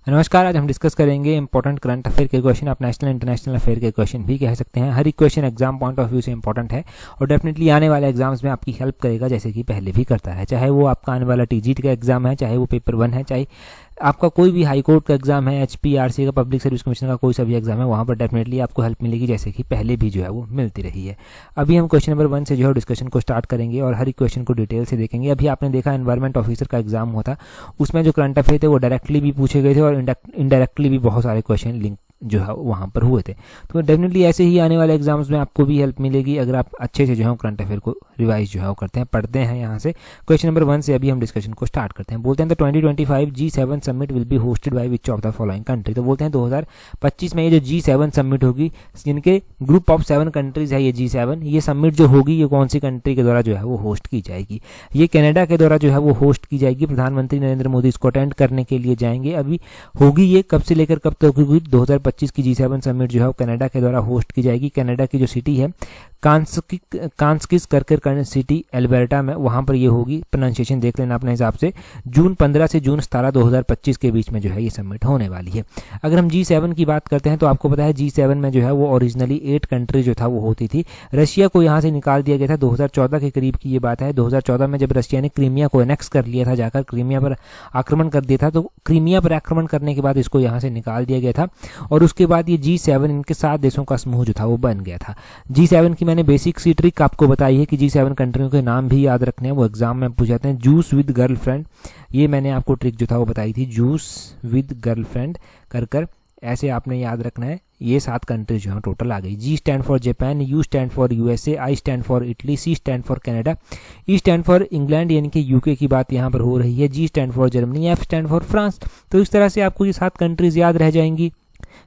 नमस्कार। आज हम डिस्कस करेंगे इंपॉर्टेंट करंट अफेयर के क्वेश्चन। आप नेशनल इंटरनेशनल अफेयर के क्वेश्चन भी कह सकते हैं। हर एक question exam point of view से इंपॉर्टेंट है और डेफिनेटली आने वाले एग्जाम्स में आपकी हेल्प करेगा, जैसे कि पहले भी करता है। चाहे वो आपका आने वाला टीजीटी का एग्जाम है, चाहे वो पेपर 1 है, चाहे आपका कोई भी हाई कोर्ट का एग्जाम है, एचपीआरसी का, पब्लिक सर्विस कमीशन का कोई सा भी एग्जाम है, वहाँ पर डेफिनेटली आपको हेल्प मिलेगी, जैसे कि पहले भी जो है वो मिलती रही है। अभी हम क्वेश्चन नंबर 1 से जो है डिस्कशन को स्टार्ट करेंगे और हर एक क्वेश्चन को डिटेल से देखेंगे। अभी आपने देखा एनवायरमेंट ऑफिसर का एग्जाम हुआ था, उसमें जो करंट अफेयर थे वो डायरेक्टली भी पूछे गए थे और इनडायरेक्टली भी बहुत सारे क्वेश्चन लिंक जो है वहाँ पर हुए थे। तो डेफिनेटली ऐसे ही आने वाले एग्जाम्स में आपको भी हेल्प मिलेगी अगर आप अच्छे से जो है करंट अफेयर को रिवाइज जो है वो करते हैं, पढ़ते हैं। यहाँ से क्वेश्चन नंबर 1 से अभी हम डिस्कशन को स्टार्ट करते हैं। बोलते हैं the 2025 G7 summit will be hosted by which of the following country. तो बोलते हैं 2025 में ये जो G7 समिट होगी, जिनके ग्रुप ऑफ 7 कंट्रीज है ये G7, ये समिट जो होगी ये कौन सी कंट्री के द्वारा जो है वो होस्ट की जाएगी? ये कनाडा के द्वारा जो है वो होस्ट की जाएगी। प्रधानमंत्री नरेंद्र मोदी इसको अटेंड करने के लिए जाएंगे। अभी होगी ये कब से लेकर कब तक होगी? 2025 की G7 समिट जो है कनाडा के द्वारा होस्ट की जाएगी। कनाडा की जो सिटी है कांस्किस करकर सिटी अल्बर्टा में, वहां पर ये होगी। प्रोनाउंसिएशन देख लेना अपने हिसाब से। जून 15 से जून 17 2025 के बीच में जो है ये समिट होने वाली है। अगर हम G7 की बात करते हैं तो आपको पता है G7 में जो है वो ओरिजिनली 8 कंट्री जो था वो होती थी। रशिया को यहाँ से निकाल दिया गया था 2014 के करीब की ये बात है। 2014 में जब रशिया ने क्रीमिया को एनेक्स कर लिया था, जाकर क्रीमिया पर आक्रमण कर दिया था, तो क्रीमिया पर आक्रमण करने के बाद इसको यहाँ से निकाल दिया गया था और उसके बाद ये G7 इनके 7 देशों का समूह जो था वो बन गया था। G7 की मैंने बेसिक सी ट्रिक आपको बताई है कि G7 कंट्रियों के नाम भी याद रखने हैं, वो एग्जाम में पूछ जाते हैं। जूस विद गर्लफ्रेंड, ये मैंने आपको ट्रिक जो था वो बताई थी। जूस विद गर्लफ्रेंड कर ऐसे आपने याद रखना है। ये 7 कंट्रीज जो है टोटल आ गई। G stand for Japan, U stand for USA, I stand for Italy, C stand for Canada, E stand for England यानी कि यूके की बात यहाँ पर हो रही है, G stand for Germany, F stand for France. तो इस तरह से आपको ये 7 कंट्रीज याद रह जाएंगी।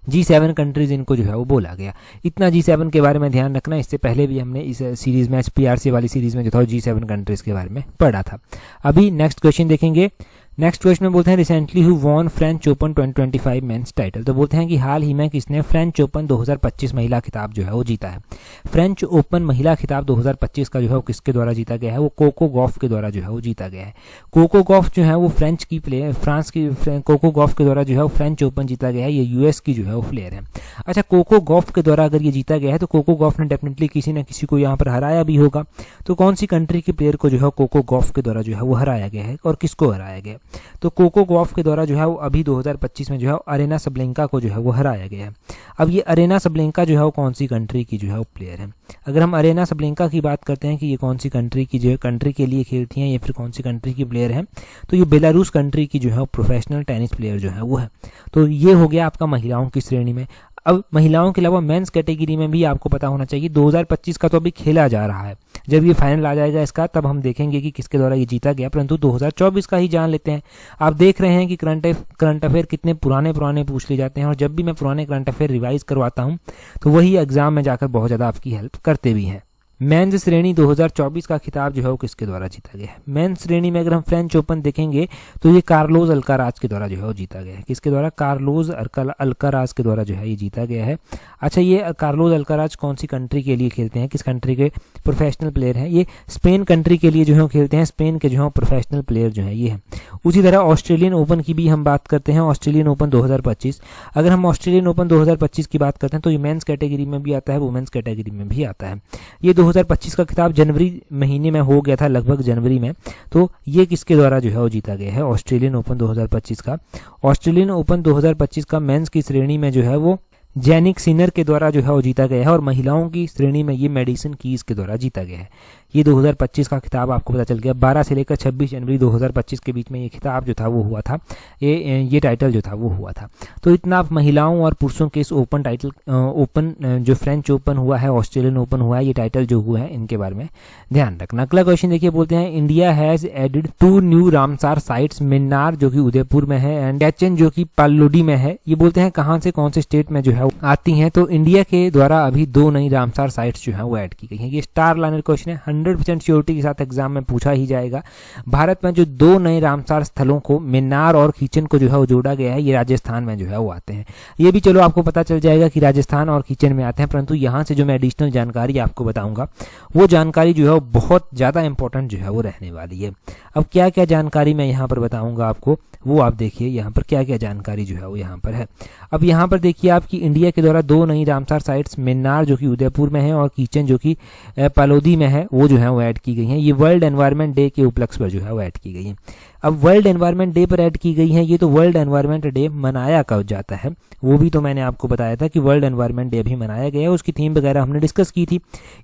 G7 कंट्रीज इनको जो है वो बोला गया। इतना G7 के बारे में ध्यान रखना। इससे पहले भी हमने इस सीरीज में, HPRC वाली सीरीज में जो था G7 कंट्रीज के बारे में पढ़ा था। अभी नेक्स्ट क्वेश्चन देखेंगे। नेक्स्ट क्वेश्चन में बोलते हैं recently who won French Open 2025 men's title. तो बोलते हैं कि हाल ही में किसने फ्रेंच ओपन 2025 महिला खिताब जो है वो जीता है। फ्रेंच ओपन महिला खिताब 2025 का जो है वो किसके द्वारा जीता गया है? वो कोको गॉफ के द्वारा जो है वो जीता गया है। कोको गॉफ जो है वो फ्रेंच की प्लेयर, फ्रांस की कोको गॉफ के द्वारा जो है वो फ्रेंच ओपन जीता गया है। ये US की जो है वो प्लेयर है। अच्छा, कोको गॉफ के द्वारा अगर ये जीता गया है तो कोको गॉफ ने डेफिनेटली किसी न किसी को यहाँ पर हराया भी होगा। तो कौन सी कंट्री के प्लेयर को जो है कोको गॉफ के द्वारा जो है वो हराया गया है और किसको हराया गया? तो कोको गॉफ के द्वारा जो है वो अभी 2025 में जो है अरेना सबलेंका को जो है वो हराया गया है। अब ये अरेना सबलेंका जो है वो कौन सी कंट्री की जो है वो प्लेयर है? अगर हम अरेना सबलेंका की बात करते हैं कि ये कौन सी कंट्री की जो है कंट्री के लिए खेलती हैं या फिर कौन सी कंट्री की प्लेयर है, तो ये बेलारूस कंट्री की जो है वो प्रोफेशनल टेनिस प्लेयर जो है वो है। तो ये हो गया आपका महिलाओं की श्रेणी में। अब महिलाओं के अलावा मेंस कैटेगरी में भी आपको पता होना चाहिए 2025 का तो अभी खेला जा रहा है। जब ये फाइनल आ जाएगा इसका तब हम देखेंगे कि किसके द्वारा ये जीता गया, परंतु 2024 का ही जान लेते हैं। आप देख रहे हैं कि करंट अफेयर कितने पुराने पूछ लिए जाते हैं और जब भी मैं पुराने करंट अफेयर रिवाइज करवाता हूँ तो वही एग्जाम में जाकर बहुत ज़्यादा आपकी हेल्प करते भी हैं। मेंस श्रेणी 2024 का खिताब जो है वो किसके द्वारा जीता गया है? मेंस श्रेणी में अगर हम फ्रेंच ओपन देखेंगे तो ये कार्लोस अल्काराज के द्वारा जो है वो जीता गया है। किसके द्वारा? कार्लोस अल्काराज के द्वारा जो है ये जीता गया है। अच्छा, ये कार्लोस अल्काराज कौन सी कंट्री के लिए खेलते हैं? किस कंट्री के प्रोफेशनल प्लेयर हैं? ये स्पेन कंट्री के लिए जो है खेलते हैं। स्पेन के जो है प्रोफेशनल प्लेयर जो है ये है। उसी तरह ऑस्ट्रेलियन ओपन की भी हम बात करते हैं। ऑस्ट्रेलियन ओपन 2025, अगर हम ऑस्ट्रेलियन ओपन 2025 की बात करते हैं तो ये मेंस कैटेगरी में भी आता है, वुमेन्स कैटेगरी में भी आता है। ये 2025 का खिताब जनवरी महीने में हो गया था, लगभग जनवरी में। तो ये किसके द्वारा जो है वो जीता गया है? ऑस्ट्रेलियन ओपन 2025 का। ऑस्ट्रेलियन ओपन 2025 का मेंस की श्रेणी में जो है वो जैनिक सिनर के द्वारा जो है वो जीता गया है और महिलाओं की श्रेणी में ये मेडिसन कीज के द्वारा जीता गया है। ये 2025 का खिताब आपको पता चल गया। 12 से लेकर 26 जनवरी 2025 के बीच में ये खिताब जो था वो हुआ था, ये टाइटल जो था वो हुआ था। तो इतना आप महिलाओं और पुरुषों के इस ओपन टाइटल, ओपन जो फ्रेंच ओपन हुआ है, ऑस्ट्रेलियन ओपन हुआ है, ये टाइटल जो हुए हैं इनके बारे में ध्यान रखना। अगला क्वेश्चन देखिए, बोलते हैं India has added 2 new Ramsar sites, Menar जो कि उदयपुर में है एंड डैचन जो कि पाल्लोडी में है। ये बोलते हैं कहाँ से कौन से स्टेट में जो है आती हैं? तो इंडिया के द्वारा अभी 2 नई रामसार साइट्स जो है वो ऐड की गई हैं। ये स्टार लाइनर क्वेश्चन है, 100% श्योरिटी के साथ एग्जाम में पूछा ही जाएगा। भारत में जो 2 नए रामसार स्थलों को मिन्नार और खीचन को जो है वो जोड़ा गया है, ये राजस्थान में जो है वो आते हैं। ये भी चलो आपको पता चल जाएगा कि राजस्थान और खीचन में आते हैं, परंतु यहाँ से जो मैं एडिशनल जानकारी आपको बताऊंगा वो जानकारी जो है वो बहुत ज़्यादा इंपॉर्टेंट जो है वो रहने वाली है। अब क्या क्या जानकारी मैं यहाँ पर बताऊंगा आपको, वो आप देखिए यहाँ पर क्या क्या जानकारी जो है वो यहाँ पर है। अब यहाँ पर देखिए आपकी इंडिया के द्वारा 2 नई रामसार साइट्स मिन्नार जो कि उदयपुर में है और कीचन जो कि पालोदी में है, वो जो है वो ऐड की गई हैं। ये वर्ल्ड एनवायरनमेंट डे के उपलक्ष्य पर जो है वो ऐड की गई हैं। अब वर्ल्ड एनवायरनमेंट डे पर ऐड की गई हैं, ये तो वर्ल्ड एनवायरनमेंट डे मनाया कब जाता है वो भी तो मैंने आपको बताया था कि वर्ल्ड एनवायरनमेंट डे भी मनाया गया है, उसकी थीम वगैरह हमने डिस्कस की थी।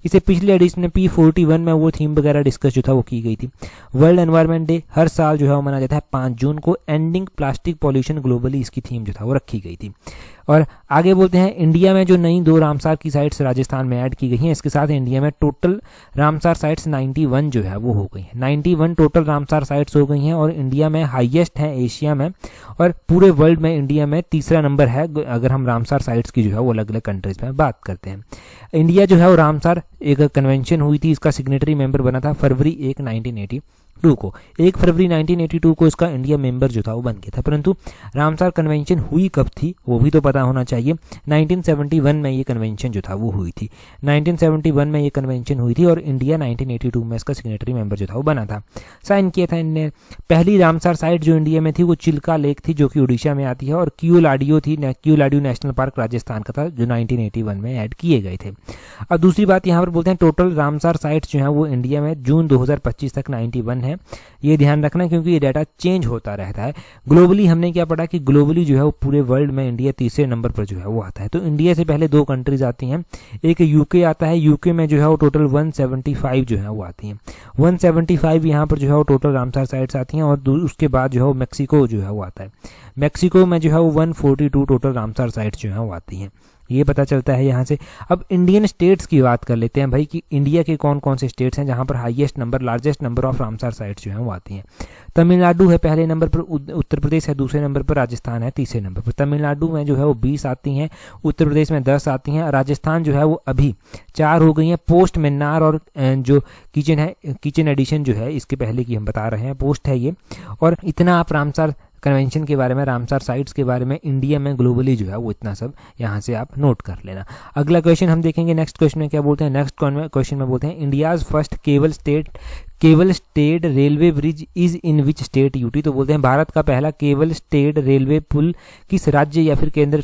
इसे पिछले एडिशन में P41 में वो थीम वगैरह डिस्कस जो था वो की गई थी। वर्ल्ड एनवायरनमेंट डे हर साल जो है वो मनाया जाता है 5 जून को। एंडिंग प्लास्टिक पॉल्यूशन ग्लोबली इसकी थीम जो था वो रखी गई थी। और आगे बोलते हैं इंडिया में जो नई 2 रामसार की साइट्स राजस्थान में ऐड की गई हैं, इसके साथ इंडिया में टोटल रामसार साइट्स 91 जो है वो हो गई हैं। 91 टोटल रामसार साइट्स हो गई हैं और इंडिया में हाईएस्ट है एशिया में, और पूरे वर्ल्ड में इंडिया में तीसरा नंबर है अगर हम रामसार साइट्स की जो है वो अलग अलग कंट्रीज में बात करते हैं। इंडिया जो है वो रामसार एक कन्वेंशन हुई थी, इसका सिग्नेटरी मेंबर बना था फरवरी 1 1982 को। 1 फरवरी 1982 को इसका इंडिया मेंबर जो था वो बन गया था। परंतु रामसार कन्वेंशन हुई कब थी वो भी तो पता होना चाहिए। 1971 में ये कन्वेंशन जो था वो हुई थी। 1971 में ये कन्वेंशन हुई थी और इंडिया 1982 में इसका सिग्नेटरी मेंबर जो था वो बना था, साइन किया था इनने। पहली रामसार साइट जो इंडिया में थी वो चिल्का लेक थी जो कि उड़ीसा में आती है, और क्यूलाडियो थी, क्यूलाडियो नेशनल पार्क राजस्थान का था जो 1981 में ऐड किए गए थे। अब दूसरी बात यहाँ पर बोलते हैं टोटल रामसार साइट्स जो है वो इंडिया में जून 2025 तक 91 है। ये ध्यान रखना क्योंकि ये डाटा चेंज होता रहता है। ग्लोबली हमने क्या पढ़ा कि ग्लोबली जो है वो पूरे वर्ल्ड में इंडिया तीसरे नंबर पर जो है वो आता है। तो इंडिया से पहले 2 कंट्रीज आती हैं, एक यूके आता है, यूके में जो है वो टोटल 175 जो है वो आती हैं। 175 यहाँ पर जो है वो टोटल रामसार साइट्स आती हैं, और उसके बाद जो है वो मैक्सिको जो है वो आता है। मैक्सिको में जो है वो 142 टोटल रामसार साइट्स जो है वो आती हैं। ये पता चलता है यहाँ से। अब इंडियन स्टेट्स की बात कर लेते हैं भाई कि इंडिया के कौन कौन से स्टेट्स हैं जहाँ पर highest number largest number of Ramsar sites जो हैं वो आती हैं। तमिलनाडु है पहले नंबर पर, उत्तर प्रदेश है दूसरे नंबर पर, राजस्थान है तीसरे नंबर पर। तमिलनाडु में जो है वो 20 आती हैं, उत्तर प्रदेश में 10 आती हैं, राजस्थान जो है वो अभी 4 हो गई हैं। पोस्ट मिन्नार और जो किचन है, किचन एडिशन जो है इसके पहले की हम बता रहे हैं, पोस्ट है ये। और इतना आप रामसार कन्वेंशन के बारे में, रामसार साइट्स के बारे में इंडिया में ग्लोबली जो है वो इतना सब यहाँ से आप नोट कर लेना। अगला क्वेश्चन हम देखेंगे नेक्स्ट क्वेश्चन में क्या बोलते हैं। नेक्स्ट क्वेश्चन में बोलते हैं India's first cable stayed railway bridge is in which state UT. तो बोलते हैं भारत का पहला केबल स्टेड रेलवे पुल किस राज्य या फिर केंद्र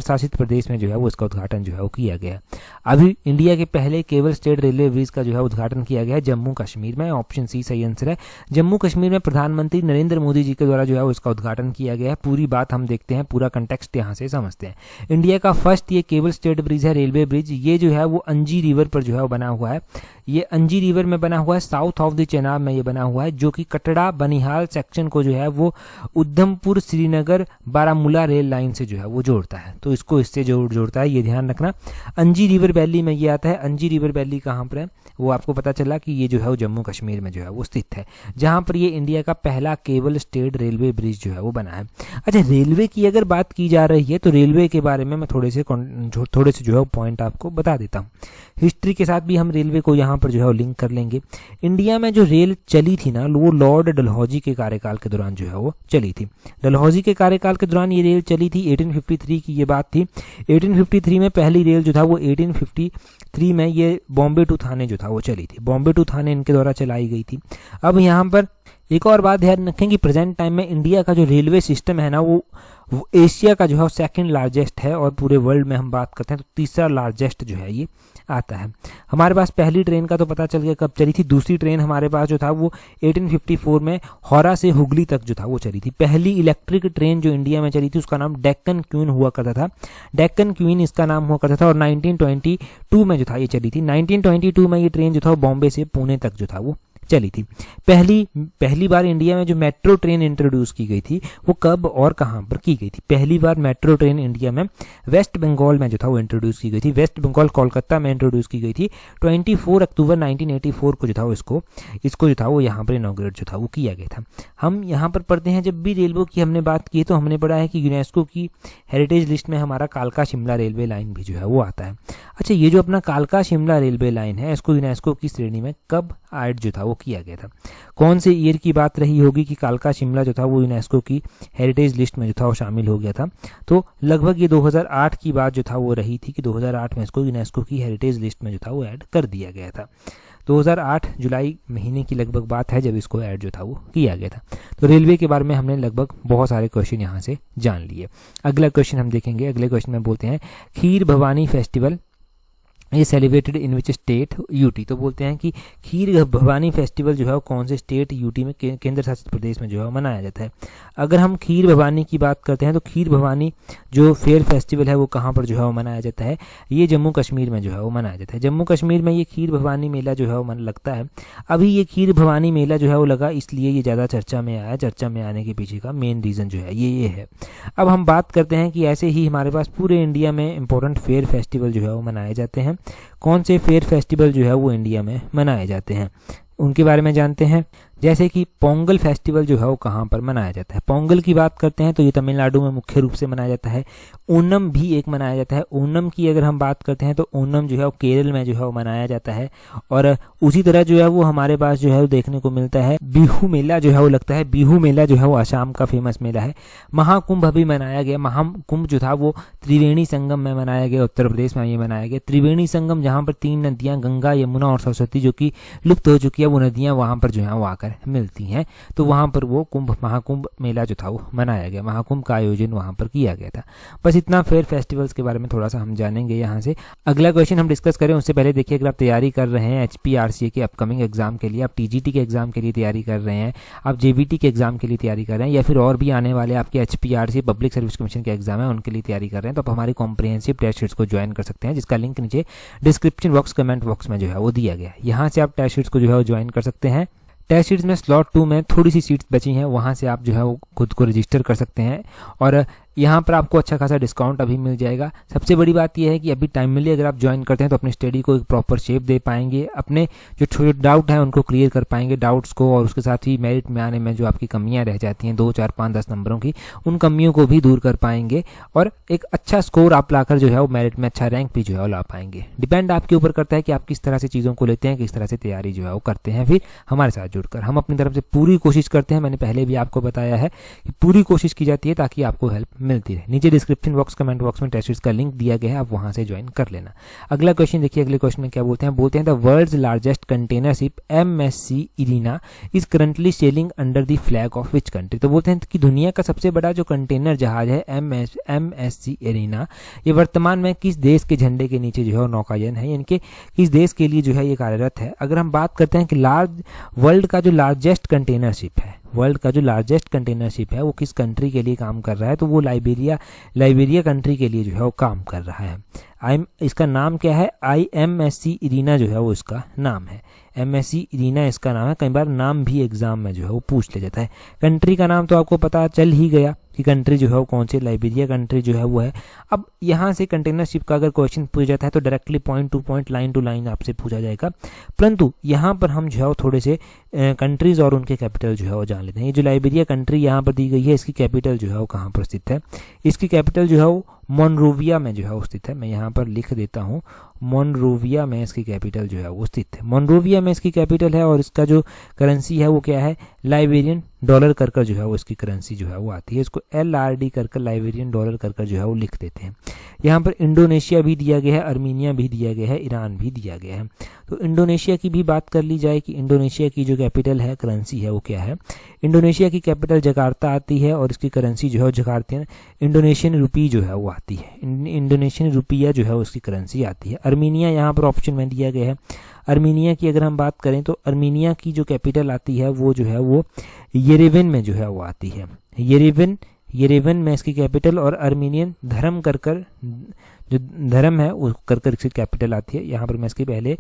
शासित प्रदेश में जो है वो इसका उद्घाटन जो है वो किया गया। अभी इंडिया के पहले केबल स्टेड रेलवे ब्रिज का जो है उद्घाटन किया गया है जम्मू कश्मीर में। ऑप्शन सी सही आंसर है। जम्मू कश्मीर में प्रधानमंत्री नरेंद्र मोदी जी के द्वारा जो है इसका उद्घाटन किया गया है। पूरी बात हम देखते हैं, पूरा कंटेक्स्ट यहाँ से समझते हैं। इंडिया का फर्स्ट ये केबल स्टेड ब्रिज है, रेलवे ब्रिज। ये जो है वो अंजी रिवर पर जो है वो बना हुआ है। ये अंजी रिवर में बना हुआ है, साउथ ऑफ द चेनाब में ये बना हुआ है, जो कि कटड़ा बनिहाल सेक्शन को जो है वो उधमपुर श्रीनगर बारामूला रेल लाइन से जो है वो जोड़ता है। तो इसको इससे जोड़ता है, ये ध्यान रखना। अंजी रिवर वैली में ये आता है। अंजी रिवर वैली कहाँ पर है वो आपको पता चला कि ये जो है वो जम्मू कश्मीर में जो है वो स्थित है, जहाँ पर ये इंडिया का पहला केबल स्टेड रेलवे ब्रिज जो है वो बना है। अच्छा, रेलवे की अगर बात की जा रही है तो रेलवे के बारे में मैं थोड़े से जो है पॉइंट आपको बता देता हूँ। हिस्ट्री के साथ भी हम रेलवे को यहाँ पर जो है वो लिंक कर लेंगे। इंडिया में जो रेल चली थी ना, वो लॉर्ड डलहौजी के कार्यकाल के दौरान जो है वो चली थी। डलहौजी के कार्यकाल के दौरान ये रेल चली थी। 1853 की ये बात थी। 1853 में पहली रेल जो था वो 1853 में ये बॉम्बे टू थाने जो था वो चली थी। बॉम्बे टू थाने इनके द्वारा चलाई गई थी। अब यहाँ पर एक और बात ध्यान रखें कि प्रेजेंट टाइम में इंडिया का जो रेलवे सिस्टम है ना वो एशिया का जो है सेकंड लार्जेस्ट है, और पूरे वर्ल्ड में हम बात करते हैं तो तीसरा लार्जेस्ट जो है ये आता है। हमारे पास पहली ट्रेन का तो पता चल गया कब चली थी। दूसरी ट्रेन हमारे पास जो था वो 1854 में हावड़ा से हुगली तक जो था वो चली थी। पहली इलेक्ट्रिक ट्रेन जो इंडिया में चली थी उसका नाम डेक्कन क्वीन हुआ करता था। डेक्कन क्वीन इसका नाम हुआ करता था, और 1922 में जो था ये चली थी। 1922 में ये ट्रेन जो था बॉम्बे से पुणे तक जो था वो चली थी। पहली बार इंडिया में जो मेट्रो ट्रेन इंट्रोड्यूस की गई थी वो कब और कहाँ पर की गई थी? पहली बार मेट्रो ट्रेन इंडिया में वेस्ट बंगाल में जो था वो इंट्रोड्यूस की गई थी। वेस्ट बंगाल कोलकाता में इंट्रोड्यूस की गई थी। 24 अक्टूबर 1984 को जो था वो इसको जो था वो यहाँ पर इनॉग्रेट जो था वो किया गया था। हम यहाँ पर पढ़ते हैं, जब भी रेलवे की हमने बात की तो हमने पढ़ा है कि यूनेस्को की हेरिटेज लिस्ट में हमारा कालका शिमला रेलवे लाइन भी जो है वो आता है। अच्छा, ये जो अपना कालका शिमला रेलवे लाइन है इसको यूनेस्को की श्रेणी में कब ऐड जो था वो किया गया था? कौन से ईयर की बात रही होगी कि कालका शिमला जो था वो यूनेस्को की हेरिटेज लिस्ट में जो था वो शामिल हो गया था? तो लगभग ये 2008 की बात जो था वो रही थी कि 2008 में इसको यूनेस्को की हेरिटेज लिस्ट में जो था वो ऐड कर दिया गया था। 2008 जुलाई महीने की लगभग बात है जब इसको ऐड जो था वो किया गया था। तो रेलवे के बारे में हमने लगभग बहुत सारे क्वेश्चन यहाँ से जान लिए। अगला क्वेश्चन हम देखेंगे। अगले क्वेश्चन में बोलते हैं खीर भवानी फेस्टिवल ये celebrated in which state? UT. तो बोलते हैं कि खीर भवानी फेस्टिवल जो है वो कौन से स्टेट यूटी में केंद्र शासित प्रदेश में जो है मनाया जाता है? अगर हम खीर भवानी की बात करते हैं तो खीर भवानी जो फेयर फेस्टिवल है वो कहाँ पर जो है वो मनाया जाता है? ये जम्मू कश्मीर में जो है वो मनाया जाता है। जम्मू कश्मीर में ये खीर भवानी मेला जो है वो लगता है। अभी ये खीर भवानी मेला जो है वो लगा इसलिए ये ज़्यादा चर्चा में आया। चर्चा में आने के पीछे का मेन रीज़न जो है ये है। अब हम बात करते हैं कि ऐसे ही हमारे पास पूरे इंडिया में इंपॉर्टेंट फेयर फेस्टिवल जो है वो मनाए जाते हैं। कौन से फेयर फेस्टिवल जो है वो इंडिया में मनाए जाते हैं उनके बारे में जानते हैं। जैसे कि पोंगल फेस्टिवल जो है वो कहाँ पर मनाया जाता है? पोंगल की बात करते हैं तो ये तमिलनाडु में मुख्य रूप से मनाया जाता है। ओनम भी एक मनाया जाता है। ओनम की अगर हम बात करते हैं तो ओनम जो है वो केरल में जो है वो मनाया जाता है। और उसी तरह जो है वो हमारे पास जो है वो देखने को मिलता है बिहू मेला जो है वो लगता है। बिहू मेला जो है वो असम का फेमस मेला है। महाकुंभ अभी मनाया गया। महाकुंभ जो था वो त्रिवेणी संगम में मनाया गया, उत्तर प्रदेश में ये मनाया गया। त्रिवेणी संगम जहाँ पर 3 नदियाँ गंगा, यमुना और सरस्वती जो कि लुप्त हो चुकी है वो नदियाँ वहाँ पर जो है वो आकर मिलती हैं। तो वहाँ पर वो महाकुंभ मेला जो था वो मनाया गया। महाकुंभ का आयोजन वहाँ पर किया गया था। बस इतना फेयर फेस्टिवल्स के बारे में थोड़ा सा हम जानेंगे यहाँ से। अगला क्वेश्चन हम डिस्कस करें उससे पहले देखिए, अगर आप तैयारी कर रहे हैं HPRCA के अपकमिंग एग्जाम के लिए, आप TGT के एग्जाम के लिए तैयारी कर रहे हैं, आप JBT के एग्जाम के लिए तैयारी कर रहे हैं, या फिर और भी आने वाले आपके HPRCA पब्लिक सर्विस कमीशन के एग्जाम है उनके लिए तैयारी कर रहे हैं, तो आप हमारी कॉम्प्रिहेंसिव टेस्ट सीट्स को ज्वाइन कर सकते हैं, जिसका लिंक नीचे डिस्क्रिप्शन बॉक्स कमेंट बॉक्स में जो है वो दिया गया है। यहाँ से आप टेस्ट सीट्स को जो है वो ज्वाइन कर सकते हैं। टेस्ट सीट्स में स्लॉट 2 में थोड़ी सी सीट्स बची हैं, वहाँ से आप जो है वो खुद को रजिस्टर कर सकते हैं और यहाँ पर आपको अच्छा खासा डिस्काउंट अभी मिल जाएगा। सबसे बड़ी बात यह है कि अभी टाइम मिले अगर आप ज्वाइन करते हैं तो अपनी स्टडी को एक प्रॉपर शेप दे पाएंगे, अपने जो छोटे डाउट हैं उनको क्लियर कर पाएंगे, डाउट्स को, और उसके साथ ही मेरिट में आने में जो आपकी कमियाँ रह जाती हैं 2, 4, 5, 10 नंबरों की, उन कमियों को भी दूर कर पाएंगे और एक अच्छा स्कोर आप लाकर जो है वो मेरिट में अच्छा रैंक भी जो है वो ला पाएंगे। डिपेंड आपके ऊपर करता है कि आप किस तरह से चीज़ों को लेते हैं, किस तरह से तैयारी जो है वो करते हैं। फिर हमारे साथ जुड़कर हम अपनी तरफ से पूरी कोशिश करते हैं। मैंने पहले भी आपको बताया है कि पूरी कोशिश की जाती है ताकि आपको हेल्प मिलती रहे। नीचे डिस्क्रिप्शन बॉक्स कमेंट बॉक्स में टेस्ट सीरीज का लिंक दिया गया है, आप वहां से ज्वाइन कर लेना। अगला क्वेश्चन देखिए, अगले क्वेश्चन में क्या बोलते हैं the world's largest container ship MSC Irina is currently sailing under the flag of which country? तो बोलते हैं कि दुनिया का सबसे बड़ा जो कंटेनर जहाज है MSC इरीना, ये वर्तमान में किस देश के झंडे के नीचे जो है नौकायन है, यानी कि किस देश के लिए जो है ये कार्यरत है। अगर हम बात करते हैं कि वर्ल्ड का जो लार्जेस्ट कंटेनर शिप है, वर्ल्ड का जो लार्जेस्ट कंटेनर शिप है वो किस कंट्री के लिए काम कर रहा है, तो वो लाइबेरिया कंट्री के लिए जो है वो काम कर रहा है। इसका नाम क्या है? IMSC इरीना जो है वो इसका नाम है। MSC इरीना इसका नाम है। कई बार नाम भी एग्जाम में जो है वो पूछ ले जाता है। कंट्री का नाम तो आपको पता चल ही गया कि कंट्री जो है वो कौन सी, लाइबेरिया कंट्री जो है वो है। अब यहाँ से कंटेनर शिप का अगर क्वेश्चन पूछा जाता है तो directly point to point, line to line आपसे पूछा जाएगा, परंतु यहाँ पर हम जो है वो थोड़े से कंट्रीज और उनके कैपिटल जो है वो जान लेते हैं। ये जो लाइबेरिया कंट्री यहाँ पर दी गई है, इसकी कैपिटल जो है वो कहाँ पर स्थित है? इसकी कैपिटल जो है वो मोनरोविया में जो है वो स्थित है। मैं यहाँ पर लिख देता हूँ, मोनरोविया में इसकी कैपिटल जो है वो स्थित है। मोनरोविया में इसकी कैपिटल है और इसका जो करेंसी है वो क्या है? लाइबेरियन डॉलर कर जो है वो इसकी करेंसी जो है वो आती है। इसको LRD कर लाइबेरियन डॉलर कर जो है वो लिख देते हैं। यहाँ पर इंडोनेशिया भी दिया गया है, अर्मीनिया भी दिया गया है, ईरान भी दिया गया है। तो इंडोनेशिया की भी बात कर ली जाए कि इंडोनेशिया की जो कैपिटल है, करेंसी है, वो क्या है? इंडोनेशिया की कैपिटल जकार्ता आती है और इसकी करेंसी जो है जकार्तियन इंडोनेशियन रुपी जो है वो आती है। इंडोनेशियन रुपया जो है उसकी करेंसी आती है। अर्मीनिया यहाँ पर ऑप्शन में दिया गया है। अर्मीनिया की अगर हम बात करें तो अर्मीनिया की जो कैपिटल आती है वो जो है वो येरेवन में जो है वो आती है। येरेवन में इसकी कैपिटल, और अर्मीनियन धर्म कर जो धर्म है वो कर इसकी कैपिटल आती है। यहाँ पर मैं इसकी पहले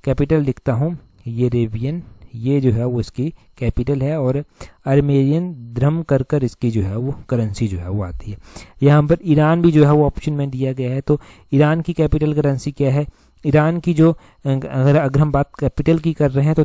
कैपिटल लिखता हूँ, येरेवियन ये जो है वो इसकी कैपिटल है, और अर्मेनियन द्रम कर इसकी जो है वो करेंसी जो है वो आती है। यहाँ पर ईरान भी जो है वो ऑप्शन में दिया गया है, तो ईरान की कैपिटल करेंसी क्या है? ईरान की जो अगर हम बात कैपिटल की कर रहे हैं तो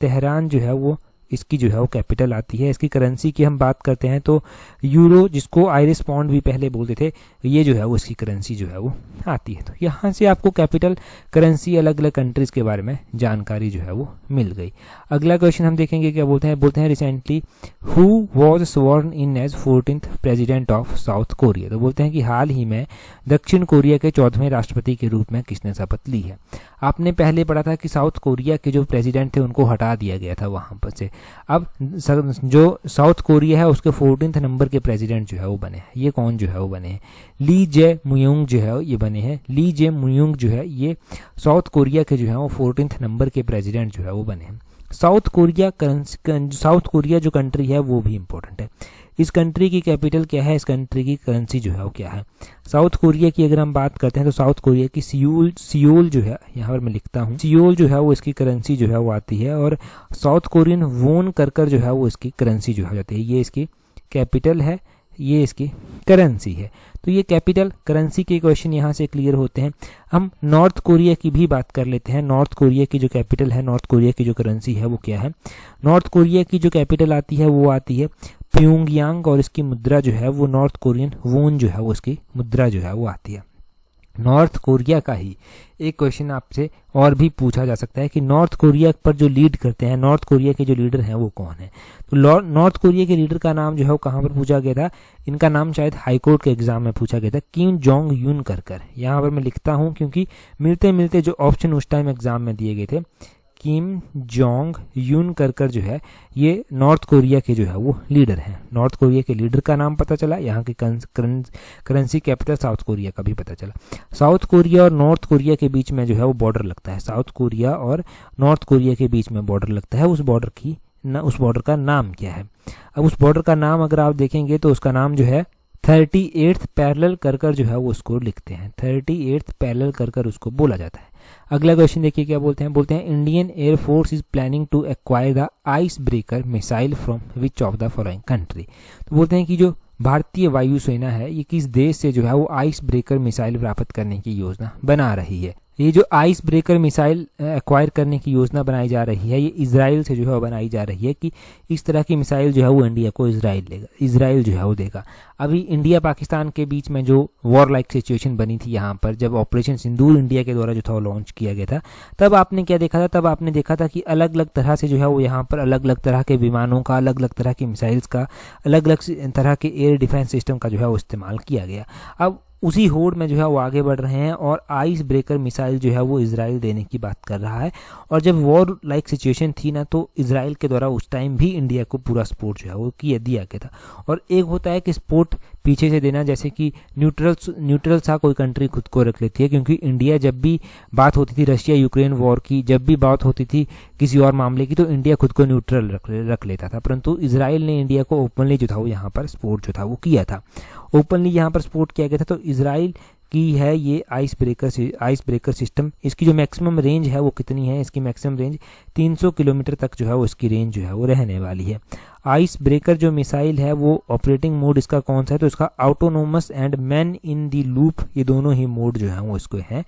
तेहरान जो है वो इसकी जो है वो कैपिटल आती है। इसकी करेंसी की हम बात करते हैं तो यूरो, जिसको आयरिश पाउंड भी पहले बोलते थे, ये जो है वो इसकी करेंसी जो है वो आती है। तो यहाँ से आपको कैपिटल करेंसी अलग अलग कंट्रीज़ के बारे में जानकारी जो है वो मिल गई। अगला क्वेश्चन हम देखेंगे, क्या बोलते हैं recently who was sworn in as 14th president of South Korea. तो बोलते हैं कि हाल ही में दक्षिण कोरिया के 14वें राष्ट्रपति के रूप में किसने शपथ ली है। आपने पहले पढ़ा था कि साउथ कोरिया के जो प्रेसिडेंट थे उनको हटा दिया गया था वहाँ पर से। अब जो साउथ कोरिया है उसके 14th नंबर के प्रेसिडेंट जो है वो बने हैं। ये कौन जो है वो बने हैं? ली जे मुयुंग जो है ये बने हैं। ली जे मुयुंग जो है ये साउथ कोरिया के जो है वो 14th नंबर के प्रेसिडेंट जो है वो बने हैं। साउथ कोरिया जो कंट्री है वो भी इंपॉर्टेंट है। इस कंट्री की कैपिटल क्या है? इस कंट्री की करेंसी जो है वो क्या है? साउथ कोरिया की अगर हम बात करते हैं तो साउथ कोरिया की सियोल जो है, यहाँ पर मैं लिखता हूँ, सियोल जो है वो इसकी करेंसी जो है वो आती है, और साउथ कोरियन वोन कर जो है वो इसकी करेंसी जो हो जाती है। ये इसकी कैपिटल है, ये इसकी करेंसी है। तो ये कैपिटल करेंसी के क्वेश्चन यहाँ से क्लियर होते हैं। हम नॉर्थ कोरिया की भी बात कर लेते हैं। नॉर्थ कोरिया की जो कैपिटल है, नॉर्थ कोरिया की जो करेंसी है वो क्या है? नॉर्थ कोरिया की जो कैपिटल आती है वो आती है प्योंगयांग, और इसकी मुद्रा जो है वो नॉर्थ कोरियन वोन जो है वो इसकी मुद्रा जो है वो आती है। नॉर्थ कोरिया का ही एक क्वेश्चन आपसे और भी पूछा जा सकता है कि नॉर्थ कोरिया पर जो लीड करते हैं, नॉर्थ कोरिया के जो लीडर हैं वो कौन है? तो नॉर्थ कोरिया के लीडर का नाम जो है वो कहाँ पर पूछा गया था? इनका नाम शायद हाईकोर्ट के एग्जाम में पूछा गया था, किम जोंग यून कर। यहाँ पर मैं लिखता हूँ क्योंकि मिलते मिलते जो ऑप्शन उस टाइम एग्जाम में दिए गए थे, किम जोंग यून कर जो है ये नॉर्थ कोरिया के जो है वो लीडर हैं। नॉर्थ कोरिया के लीडर का नाम पता चला, यहाँ की करेंसी कैपिटल साउथ कोरिया का भी पता चला। साउथ कोरिया और नॉर्थ कोरिया के बीच में जो है वो बॉर्डर लगता है। साउथ कोरिया और नॉर्थ कोरिया के बीच में बॉर्डर लगता है। उस बॉर्डर का नाम क्या है? अब उस बॉर्डर का नाम अगर आप देखेंगे तो उसका नाम जो है 38th पैरेलल कर जो है वो उसको लिखते हैं। 38th पैरेलल कर उसको बोला जाता है। अगला क्वेश्चन देखिए क्या बोलते हैं Indian Air Force is planning to acquire the ice breaker missile from which of the following country. तो बोलते हैं कि जो भारतीय वायुसेना है ये किस देश से जो है वो आइस ब्रेकर मिसाइल प्राप्त करने की योजना बना रही है। ये जो आइस ब्रेकर मिसाइल एक्वायर करने की योजना बनाई जा रही है ये इजराइल से जो है बनाई जा रही है कि इस तरह की मिसाइल जो है वो इंडिया को इजराइल जो है वो देगा। अभी इंडिया पाकिस्तान के बीच में जो वॉर लाइक सिचुएशन बनी थी यहाँ पर, जब ऑपरेशन सिंदूर इंडिया के द्वारा जो था वो लॉन्च किया गया था, तब आपने क्या देखा था? तब आपने देखा था कि अलग अलग तरह से जो है वो यहाँ पर अलग अलग तरह के विमानों का, अलग अलग तरह की मिसाइल्स का, अलग अलग तरह के एयर डिफेंस सिस्टम का जो है वो इस्तेमाल किया गया। अब उसी होड़ में जो है वो आगे बढ़ रहे हैं और आइस ब्रेकर मिसाइल जो है वो इजराइल देने की बात कर रहा है। और जब वॉर लाइक सिचुएशन थी ना, तो इजराइल के द्वारा उस टाइम भी इंडिया को पूरा सपोर्ट जो है वो दिया गया था। और एक होता है कि सपोर्ट पीछे से देना, जैसे कि न्यूट्रल सा कोई कंट्री खुद को रख लेती है, क्योंकि इंडिया जब भी बात होती थी रशिया यूक्रेन वॉर की, जब भी बात होती थी किसी और मामले की, तो इंडिया खुद को न्यूट्रल रख लेता था। परंतु इजराइल ने इंडिया को ओपनली जो था वो यहाँ पर सपोर्ट जो था वो किया था, ओपनली यहाँ पर सपोर्ट किया गया था। तो इजराइल की है ये आइस ब्रेकर सिस्टम। इसकी जो मैक्सिमम रेंज है वो कितनी है? इसकी मैक्सिमम रेंज 300 किलोमीटर तक जो है वो इसकी रेंज जो है वो रहने वाली है। आइस ब्रेकर जो मिसाइल है वो ऑपरेटिंग मोड इसका कौन सा है? तो इसका autonomous and man in the loop, ये दोनों ही मोड जो है वो इसको हैं।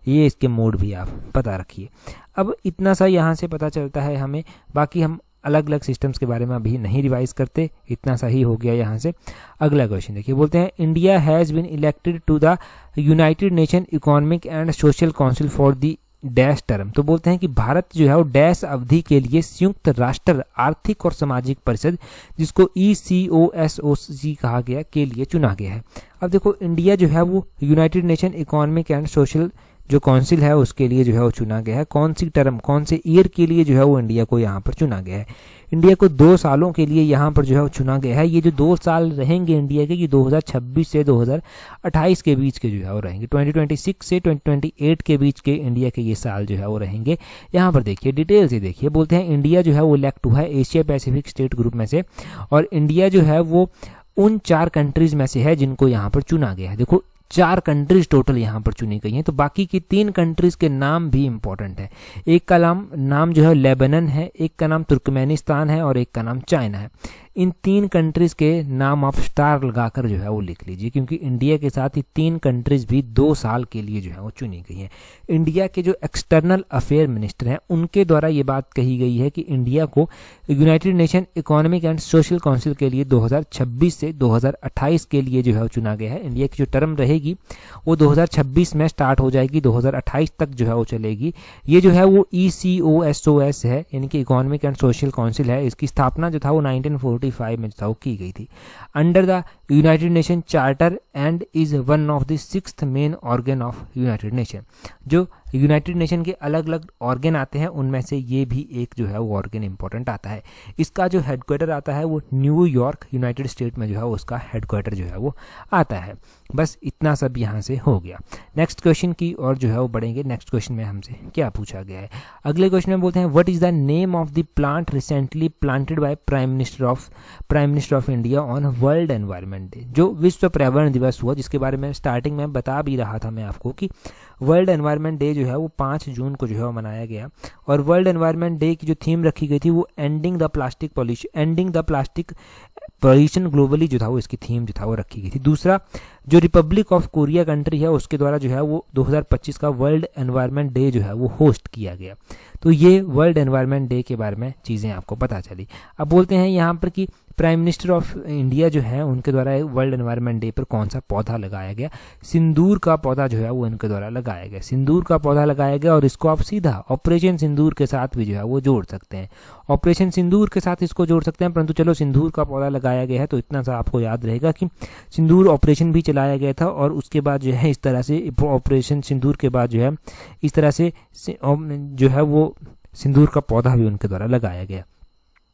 ये इसके मोड भी आप पता रखिए। अब इतना सा यहाँ से पता चलता है हमें, बाकी हम अलग अलग सिस्टम्स के बारे में अभी नहीं रिवाइज करते, इतना सही हो गया यहाँ से। अगला क्वेश्चन देखिए, बोलते हैं India has been elected to the United Nation Economic and Social Council for the dash term. तो बोलते हैं कि भारत जो है वो डैश अवधि के लिए संयुक्त राष्ट्र आर्थिक और सामाजिक परिषद, जिसको ECOSOC कहा गया, के लिए चुना गया है। अब देखो इंडिया जो है वो United Nation Economic and social जो काउंसिल है उसके लिए जो है वो चुना गया है। कौन सी टर्म, कौन से ईयर के लिए जो है वो इंडिया को यहाँ पर चुना गया है? इंडिया को 2 सालों के लिए यहाँ पर जो है वो चुना गया है। ये जो 2 साल रहेंगे इंडिया के, ये 2026 से 2028 के बीच के जो है वो रहेंगे। 2026 से 2028 के बीच के इंडिया के ये साल जो है वो रहेंगे। यहाँ पर देखिए डिटेल से देखिए, बोलते हैं इंडिया जो है वो इलेक्ट हुआ है एशिया पैसिफिक स्टेट ग्रुप में से, और इंडिया जो है वो उन 4 कंट्रीज में से है जिनको यहाँ पर चुना गया है। देखो 4 कंट्रीज टोटल यहाँ पर चुनी गई हैं। तो बाकी की 3 कंट्रीज के नाम भी इंपॉर्टेंट है। एक का नाम जो है लेबनान है, एक का नाम तुर्कमेनिस्तान है और एक का नाम चाइना है। इन 3 कंट्रीज के नाम आप स्टार लगाकर जो है वो लिख लीजिए, क्योंकि इंडिया के साथ ही 3 कंट्रीज भी 2 साल के लिए जो है वो चुनी गई हैं। इंडिया के जो एक्सटर्नल अफेयर मिनिस्टर हैं उनके द्वारा ये बात कही गई है कि इंडिया को United Nation Economic and Social council के लिए 2026 से 2028 के लिए जो है वो चुना गया है। इंडिया की जो टर्म रहेगी वो 2026 में स्टार्ट हो जाएगी, 2028 तक जो है वो चलेगी। ये जो है वो ECOSOS है, यानी कि इकोनॉमिक एंड सोशल काउंसिल है। इसकी स्थापना जो था वो 1945 में जो था वो की गई थी under the United nation charter and is one of the 6th main organ of United nation. जो यूनाइटेड नेशन के अलग अलग ऑर्गन आते हैं उनमें से ये भी एक जो है वो ऑर्गन इंपॉर्टेंट आता है। इसका जो हेडक्वार्टर आता है वो न्यूयॉर्क यूनाइटेड स्टेट में जो है उसका हेडक्वार्टर जो है वो आता है। बस इतना सब यहाँ से हो गया। नेक्स्ट क्वेश्चन की और जो है वो बढ़ेंगे। नेक्स्ट क्वेश्चन में हमसे क्या पूछा गया है, अगले क्वेश्चन में बोलते हैं what is the name of the plant recently planted by prime minister of India on world environment day. जो विश्व पर्यावरण दिवस हुआ, जिसके बारे में स्टार्टिंग में बता भी रहा था मैं आपको कि वर्ल्ड एनवायरनमेंट डे जो है वो 5 जून को जो है वो मनाया गया। और वर्ल्ड एनवायरनमेंट डे की जो थीम रखी गई थी वो ending the plastic pollution globally जो था वो इसकी थीम जो था वो रखी गई थी। दूसरा, जो रिपब्लिक ऑफ कोरिया कंट्री है उसके द्वारा जो है वो 2025 का वर्ल्ड एनवायरनमेंट डे जो है वो होस्ट किया गया। तो ये वर्ल्ड एनवायरनमेंट डे के बारे में चीज़ें आपको पता चली। अब बोलते हैं यहाँ पर कि प्राइम मिनिस्टर ऑफ इंडिया जो है उनके द्वारा वर्ल्ड एनवायरनमेंट डे पर कौन सा पौधा लगाया गया। सिंदूर का पौधा जो है वो इनके द्वारा लगाया गया, सिंदूर का पौधा लगाया गया। और इसको आप सीधा ऑपरेशन सिंदूर के साथ भी जो है वो जोड़ सकते हैं, ऑपरेशन सिंदूर के साथ इसको जोड़ सकते हैं। परंतु चलो, सिंदूर का पौधा लगाया गया है तो इतना सा आपको याद रहेगा कि सिंदूर ऑपरेशन भी चलाया गया था और उसके बाद जो है इस तरह से ऑपरेशन सिंदूर के बाद जो है इस तरह से जो है वो सिंदूर का पौधा भी उनके द्वारा लगाया गया।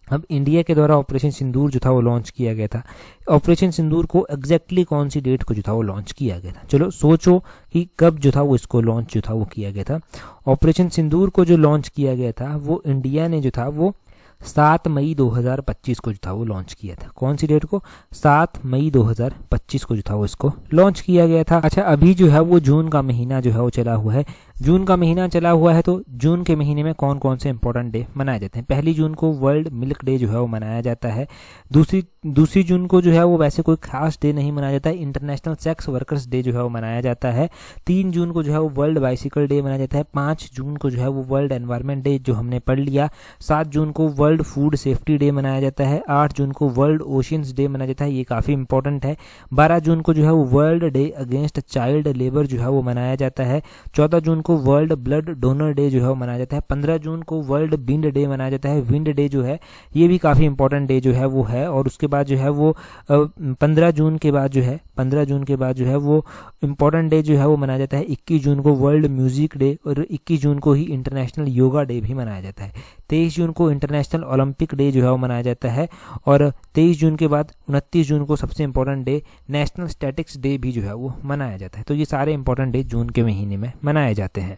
अब इंडिया के द्वारा ऑपरेशन सिंदूर जो था वो लॉन्च किया गया था। ऑपरेशन सिंदूर को एग्जैक्टली कौन सी डेट को जो था वो लॉन्च किया गया था, चलो सोचो कि कब जो था वो इसको लॉन्च जो था वो किया गया था। ऑपरेशन सिंदूर को जो लॉन्च किया गया था वो इंडिया ने जो था वो 7 मई 2025 को जो था वो लॉन्च किया था। कौन सी डेट को? 7 मई 2025 को जो था वो इसको लॉन्च किया गया था। अच्छा, अभी जो है वो जून का महीना जो है वो चला हुआ है। जून का महीना चला हुआ है तो जून के महीने में कौन कौन से इंपॉर्टेंट डे मनाए जाते हैं। 1 जून को वर्ल्ड मिल्क डे जो है वो मनाया जाता है। दूसरी जून को जो है वो वैसे कोई खास डे नहीं मनाया जाता है, इंटरनेशनल सेक्स वर्कर्स डे जो है वो मनाया जाता है। 3 जून को जो है वो वर्ल्ड बाइसिकल डे मनाया जाता है। 5 जून को जो है वो वर्ल्ड एनवायरनमेंट डे जो हमने पढ़ लिया। 7 जून को वर्ल्ड फूड सेफ्टी डे मनाया जाता है। 8 जून को वर्ल्ड ओशियंस डे मनाया जाता है, ये काफ़ी इंपॉर्टेंट है। 12 जून को जो है वो world day against child labour जो है वो मनाया जाता है। 14 जून को वर्ल्ड ब्लड डोनर डे जो है वो मनाया जाता है। 15 जून को वर्ल्ड विंड डे मनाया जाता है। विंड डे जो है ये भी काफ़ी इंपॉर्टेंट डे जो है वो है। और उसके बाद जो है वो 15 जून के बाद जो है वो इम्पोर्टेंट डे जो है वो मनाया जाता है 21 जून को वर्ल्ड म्यूजिक डे। और 21 जून को ही इंटरनेशनल योगा डे भी मनाया जाता है। 23 जून को इंटरनेशनल ओलंपिक डे जो है वो मनाया जाता है। और 23 जून के बाद 29 जून को सबसे important day national statics day भी जो है वो मनाया जाता है। तो ये सारे इंपॉर्टेंट डे जून के महीने में मनाए जाते हैं।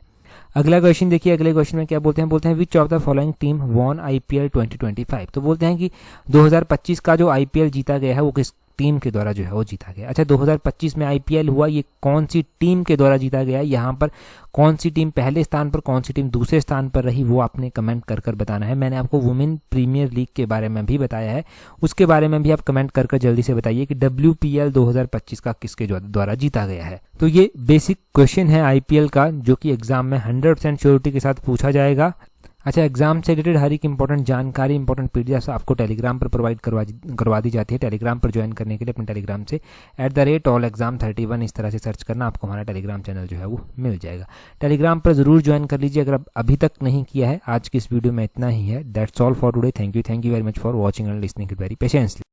अगला क्वेश्चन देखिए, अगले क्वेश्चन में क्या बोलते हैं विच of the following team von IPL 2025। तो बोलते हैं कि 2025 का जो IPL जीता गया है वो किस टीम के द्वारा जो है वो जीता गया। अच्छा, 2025 में IPL हुआ, ये कौन सी टीम के द्वारा जीता गया, यहाँ पर कौन सी टीम पहले स्थान पर, कौन सी टीम दूसरे स्थान पर रही, वो आपने कमेंट कर कर बताना है। मैंने आपको वुमेन प्रीमियर लीग के बारे में भी बताया है, उसके बारे में भी आप कमेंट कर कर जल्दी से बताइए कि WPL 2025 का किसके द्वारा जीता गया है। तो ये बेसिक क्वेश्चन है IPL का, जो कि एग्जाम में 100% श्योरिटी के साथ पूछा जाएगा। अच्छा, एग्जाम से रिलेटेड हर एक इंपॉर्टेंट जानकारी, इंपॉर्टेंट PDF आपको टेलीग्राम पर प्रोवाइड करवा दी जाती है। टेलीग्राम पर ज्वाइन करने के लिए अपने टेलीग्राम से @allexam31 इस तरह से सर्च करना, आपको हमारा टेलीग्राम चैनल जो है वो मिल जाएगा। टेलीग्राम पर जरूर ज्वाइन कर लीजिए अगर आप अभी तक नहीं किया है। आज की इस वीडियो में इतना ही है। That's all for today. Thank you very much for watching and listening very patiently.